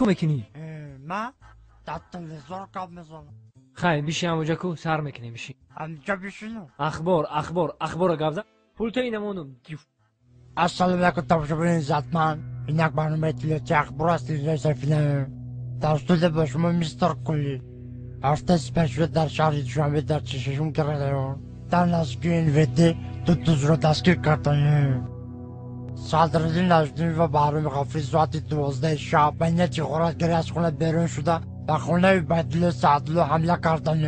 کو میکنی؟ من در تلویزیون کار میزنم. خیلی بیشی همونجا کو سر میکنی بیشی. همونجا بشینم. اخبار گفته. پول تو اینمونم. السلام علیکم تماشاگران عزتمند. اینک برنامه تلویزیون اخبار است سفینه. توسط به شما میستر کلی. هفته سپشل در شهر دوشنبه در چششون کرده. در نزدیکی این ویدی دو را دستگیر کردند. صدراعظم نجمی و بهرام غفوری ساعت 12 شب به نیت غارتگری از خانه بیرون شده و خانه عبیدالله سعدلو حمله کردند.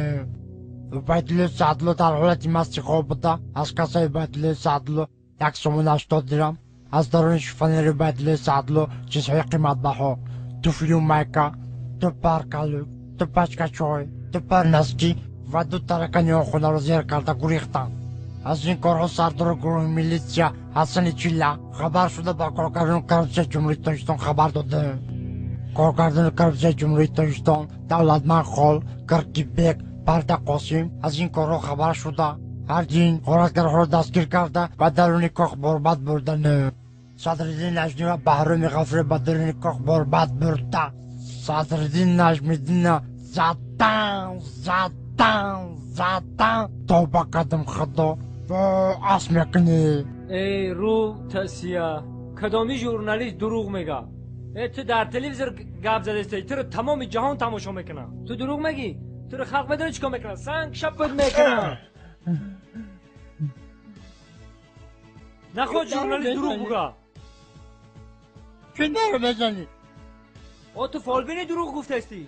عبیدالله سعدلو در حالت مست خواب بوده. از کاسه عبیدالله سعدلو 180 درم، از درون شیفانیر عبیدالله سعدلو چیزهای قیمت بها، دو فیلم میکا، دو پرکالو، دو پچکه چای، دو پرنسکی و دو ترکانی خانه را زیر کرده گریختند. از این کارها سردار گروه میلیسیا حسن چیلا خبر شده با کارگردان کربسه جمهوری تاجیکستان خبر داده. کارگردان کربسه جمهوری تاجیکستان دولتمند خال کرکیبک پرده قاسم از این کارها خبر شده. هرچین غارتگرها را دستگیر کرده و درون کاخ برباد بردن. صدراعظم نجمی و بهرام غفوری به درون کاخ برباد برده. صدراعظم نجمیدین زدن تا با قدم خدا و اس میکنی. ای رو تسیا کدامی ژورنالیست دروغ میگه؟ تو در تلویزیون گپ زده استی تو رو تمام جهان تماشا میکنه. تو دروغ میگی؟ تو رو خلق بدون چیکار میکنه؟ سنگ شپت میکنه. نخود ژورنالیست دروغ بگه. چه نرو بزنی؟ تو فالبینی دروغ گفته استی.